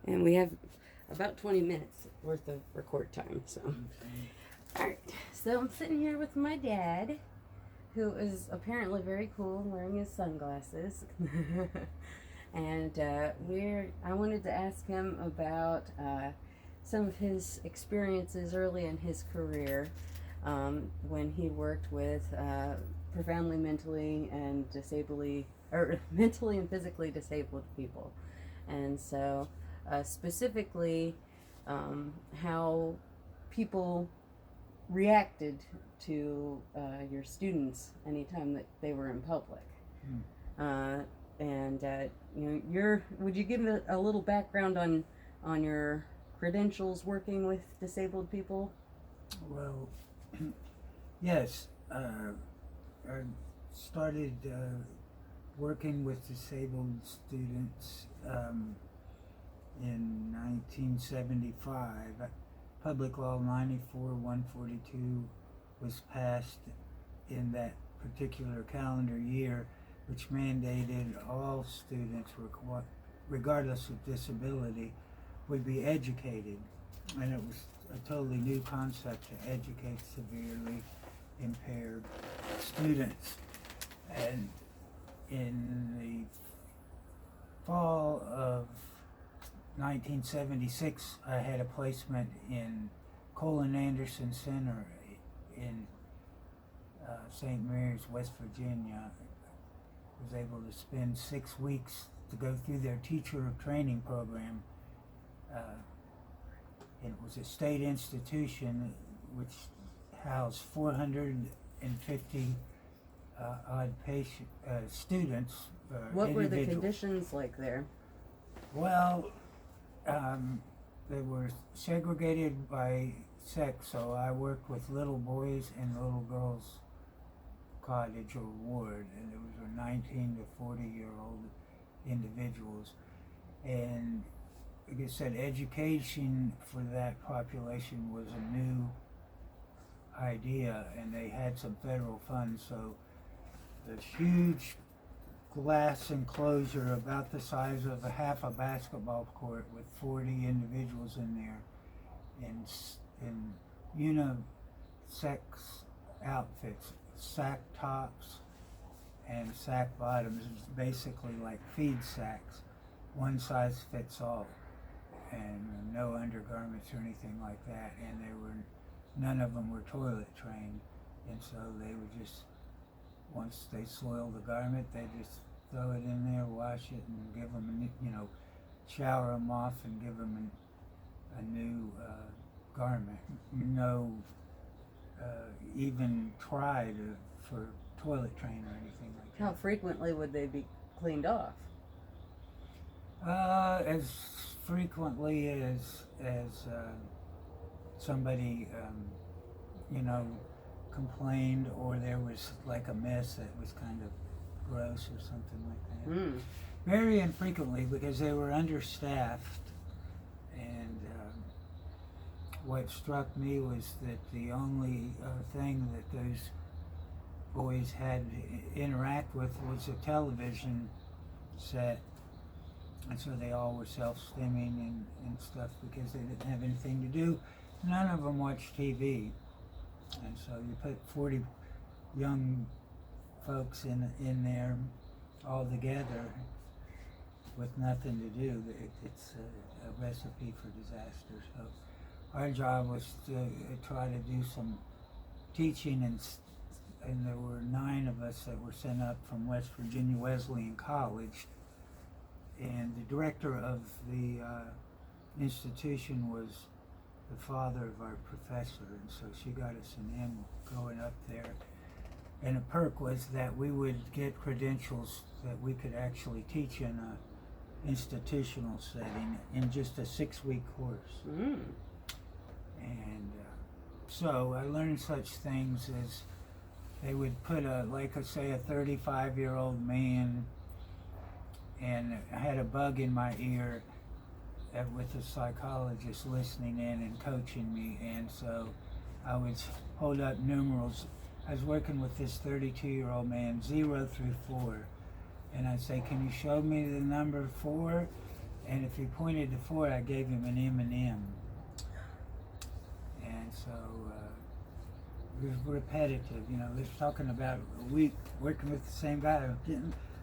And we have about 20 minutes worth of record time. So, all right. So I'm sitting here with my dad, who is apparently very cool, wearing his sunglasses. And I wanted to ask him about some of his experiences early in his career, when he worked with profoundly mentally and disably or mentally and physically disabled people. And so, specifically, how people reacted to your students anytime that they were in public. Uh, and would you give a little background on your credentials working with disabled people? Well, yes, I started working with disabled students in 1975. Public Law 94-142 was passed in that particular calendar year, which mandated all students, regardless of disability, would be educated. And it was a totally new concept to educate severely impaired students. And in the fall of 1976, I had a placement in Colin Anderson Center in St. Mary's, West Virginia. I was able to spend 6 weeks to go through their teacher of training program. It was a state institution which housed 450 odd students. What were the conditions like there? Well, they were segregated by sex, so I worked with little boys and little girls cottage or ward, and there was 19 to 40-year-old individuals. And like I said, education for that population was a new idea, and they had some federal funds, so this huge glass enclosure about the size of half a basketball court with 40 individuals in there in unisex outfits, sack tops and sack bottoms, basically like feed sacks, one size fits all, and no undergarments or anything like that. And none of them were toilet trained, and so they would just, once they soil the garment, they just throw it in there, wash it, and give them shower them off and give them a new garment. No even try for toilet train or anything like that. How frequently would they be cleaned off? As frequently as somebody complained, or there was like a mess that was kind of gross or something like that. Very infrequently, because they were understaffed. And what struck me was that the only thing that those boys had to interact with was a television set, and so they all were self-stimming and stuff because they didn't have anything to do. None of them watched TV, and so you put 40 young folks in there all together with nothing to do. It's a recipe for disaster. So our job was to try to do some teaching, and there were 9 of us that were sent up from West Virginia Wesleyan College, and the director of the institution was the father of our professor, and so she got us an in going up there. And a perk was that we would get credentials that we could actually teach in a institutional setting in just a 6-week course. And so I learned such things as they would put a 35-year-old man, and I had a bug in my ear with a psychologist listening in and coaching me, and so I would hold up numerals. I was working with this 32-year-old man, 0 through 4, and I'd say, "Can you show me the number 4?" and if he pointed to 4, I gave him an M&M. And so it was repetitive. You know, we was talking about a week working with the same guy,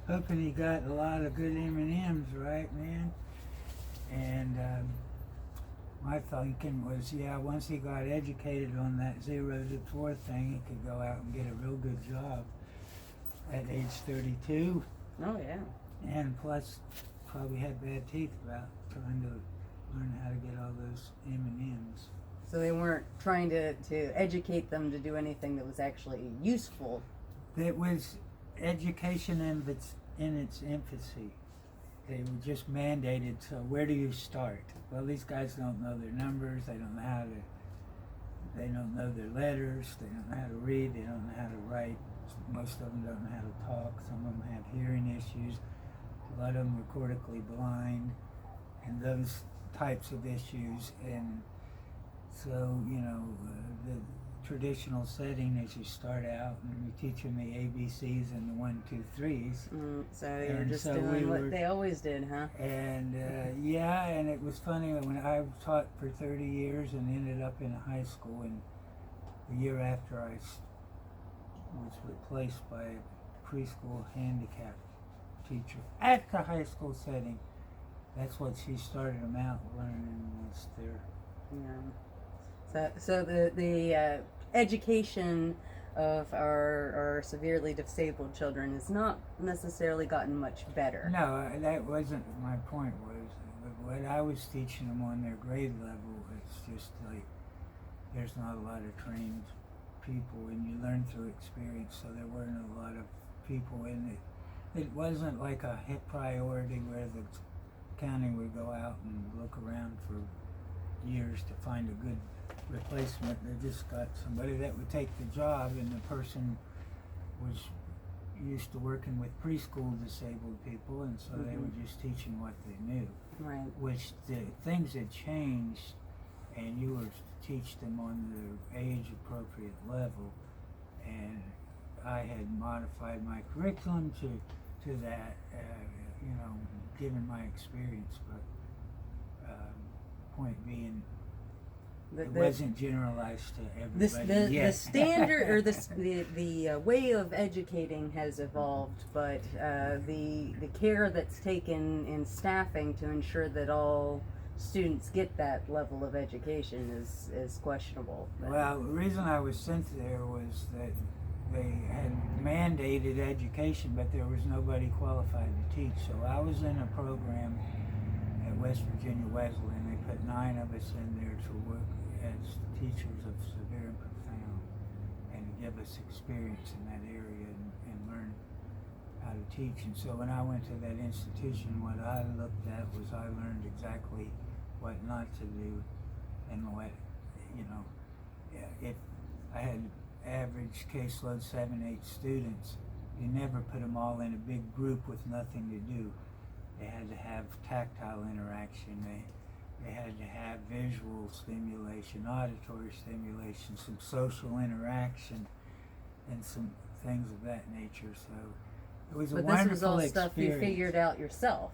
hoping he got a lot of good M&Ms, right, man? And my thinking was, yeah, once he got educated on that 0 to 4 thing, he could go out and get a real good job at age 32. Oh, yeah. And plus, probably had bad teeth about trying to learn how to get all those M&Ms. So they weren't trying to educate them to do anything that was actually useful. It was education in its infancy. They were just mandated, so where do you start? Well, these guys don't know their numbers, they don't know their letters, they don't know how to read, they don't know how to write. Most of them don't know how to talk, some of them have hearing issues, a lot of them are cortically blind, and those types of issues. And so, you know, the traditional setting is you start out and you teach them the ABCs and the 1, 2, 3s. So they were just doing what they always did, huh? And yeah, and it was funny when I taught for 30 years and ended up in high school, and the year after I was replaced by a preschool handicap teacher at the high school setting. That's what she started them out learning was their. Yeah. So the education of our severely disabled children has not necessarily gotten much better. No, that wasn't my point. Was what I was teaching them on their grade level. It's just like there's not a lot of trained people, and you learn through experience. So there weren't a lot of people in it. It wasn't like a hit priority where the county would go out and look around for years to find a good replacement. They just got somebody that would take the job, and the person was used to working with preschool disabled people, and so they were just teaching what they knew. Right. Which the things had changed, and you were to teach them on the age appropriate level, and I had modified my curriculum to that, you know, given my experience, but point being, it wasn't generalized to everybody. The standard or the way of educating has evolved, but the care that's taken in staffing to ensure that all students get that level of education is questionable. Well, the reason I was sent there was that they had mandated education, but there was nobody qualified to teach. So I was in a program at West Virginia Wesleyan. They put 9 of us in there to work as teachers of severe and profound, and to give us experience in that area and learn how to teach. And so when I went to that institution, what I looked at was I learned exactly what not to do, and what, you know, if I had average caseload 7, 8 students, you never put them all in a big group with nothing to do. They had to have tactile interaction, they had to have visual stimulation, auditory stimulation, some social interaction, and some things of that nature. So it was a wonderful experience. But this was all stuff you figured out yourself.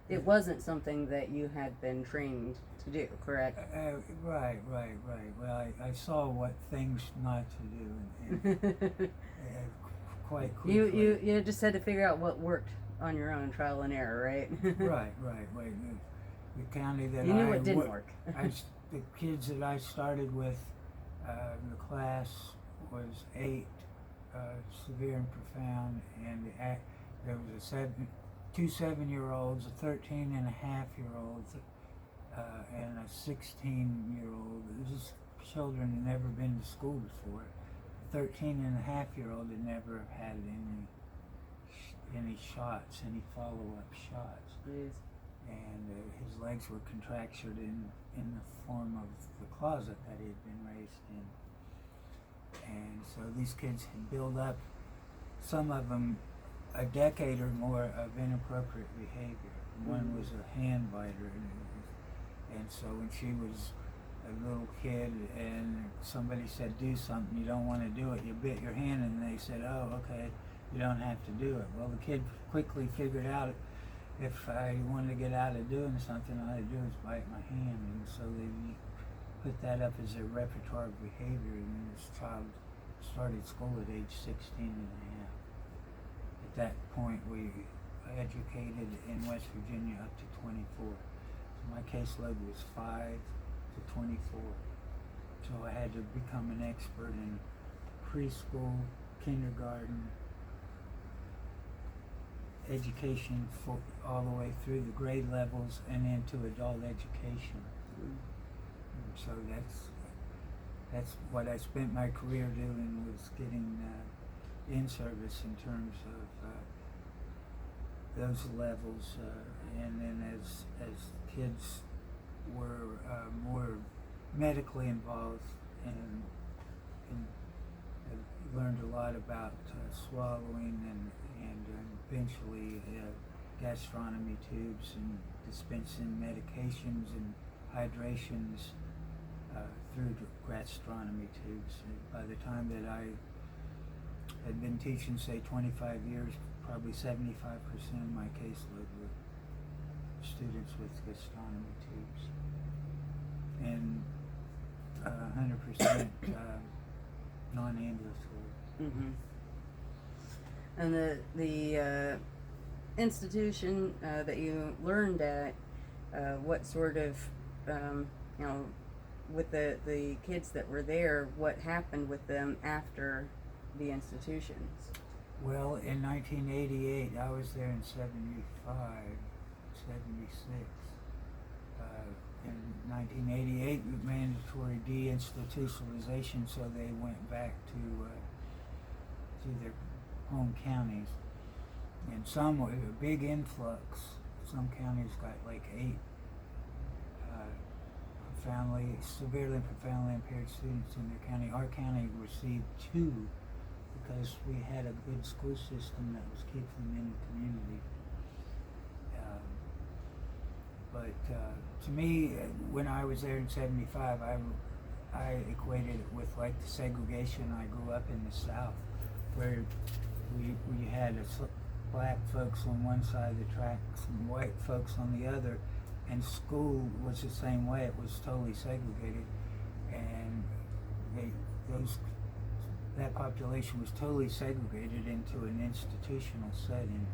It wasn't something that you had been trained to do, correct? Right. Well, I saw what things not to do, and quite quickly. You just had to figure out what worked on your own, trial and error, right? Right. The county that you knew what didn't work. The kids that I started with, the class was 8, severe and profound, and there was 2 7-year-olds, a 13-and-a-half-year-old, and a 16-year-old. These children had never been to school before. The 13-and-a-half-year-old had never had any shots, any follow-up shots. Jeez. And his legs were contractured in the form of the closet that he had been raised in. And so these kids had built up, some of them, a decade or more of inappropriate behavior. One was a hand biter, and so when she was a little kid and somebody said do something, you don't want to do it, you bit your hand, and they said, oh, okay, you don't have to do it. Well, the kid quickly figured out if I wanted to get out of doing something, all I do is bite my hand, and so they put that up as a repertoire of behavior, and this child started school at age 16 and a half. At that point, we educated in West Virginia up to 24. So my caseload was 5 to 24. So I had to become an expert in preschool, kindergarten, education for all the way through the grade levels and into adult education. And so that's what I spent my career doing, was getting in service in terms of those levels, and then as kids were more medically involved, and learned a lot about swallowing and eventually gastronomy tubes and dispensing medications and hydrations through gastronomy tubes. And by the time that I had been teaching, say, 25 years, probably 75% of my caseload were students with gastronomy tubes, and 100% non-ambulatory. Mm-hmm. And the institution that you learned at, what sort of, with the kids that were there, what happened with them after the institutions? Well, in 1988, I was there in 75, 76. In 1988, mandatory deinstitutionalization, so they went back to their home counties. And some, a big influx. Some counties got like 8 severely and profoundly impaired students in their county. Our county received 2 because we had a good school system that was keeping them in the community. But to me, when I was there in 75, I equated it with like the segregation I grew up in the South, where we had black folks on one side of the tracks and white folks on the other, and school was the same way. It was totally segregated, and that population was totally segregated into an institutional setting.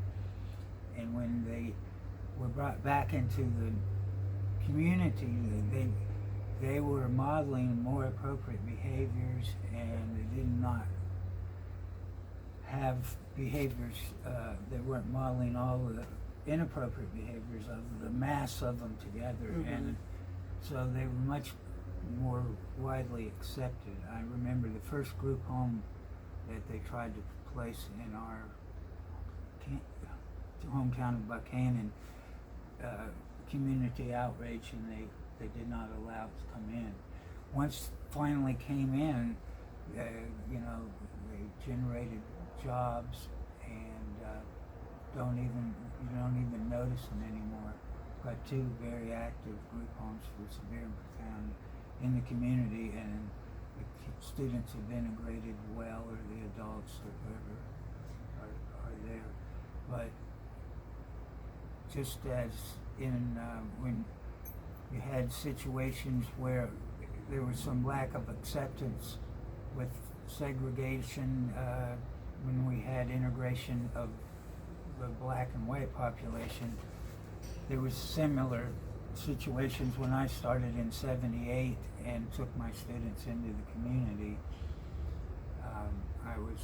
And when they were brought back into the community, they were modeling more appropriate behaviors, and they did not have behaviors that weren't modeling all of the inappropriate behaviors of the mass of them together. Mm-hmm. And so they were much more widely accepted. I remember the first group home that they tried to place in our hometown of Buchanan, community outrage, and they did not allow it to come in. Once finally came in, they generated jobs, and you don't even notice them anymore. Got 2 very active group homes for severe and profound in the community, and the students have integrated well, or the adults or whoever are there. But just as in when you had situations where there was some lack of acceptance with segregation, when we had integration of the black and white population, there was similar situations when I started in 78 and took my students into the community. I was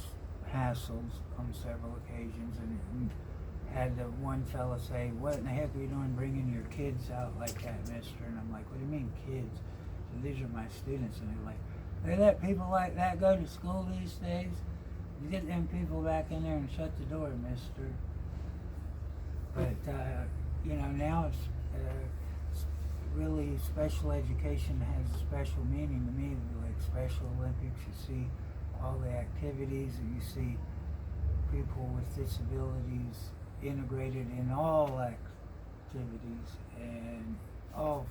hassled on several occasions, and had the one fella say, "What in the heck are you doing bringing your kids out like that, mister?" And I'm like, "What do you mean kids?" So these are my students. And they're like, "They let people like that go to school these days? You get them people back in there and shut the door, mister." But now it's really, special education has a special meaning to me. Like Special Olympics, you see all the activities, and you see people with disabilities integrated in all activities and all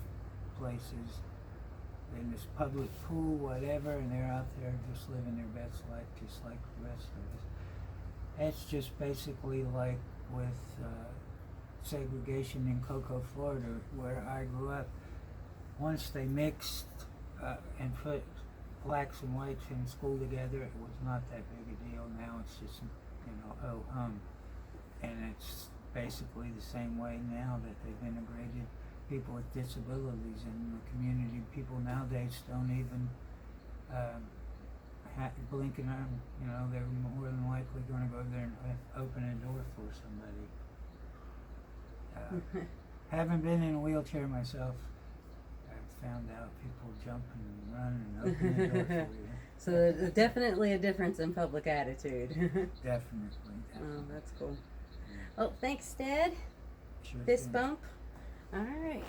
places, in this public pool, whatever, and they're out there just living their best life just like the rest of us. That's just basically like with segregation in Cocoa, Florida, where I grew up. Once they mixed and put blacks and whites in school together, it was not that big a deal. Now it's just, and it's basically the same way now that they've integrated people with disabilities in the community. People nowadays don't even blink an eye. They're more than likely going to go there and open a door for somebody. Haven't been in a wheelchair myself. I've found out people jump and run and open the door for you. So there's definitely a difference in public attitude. Definitely. Oh, that's cool. Oh, thanks, Dad. Sure Fist thing. bump. All right.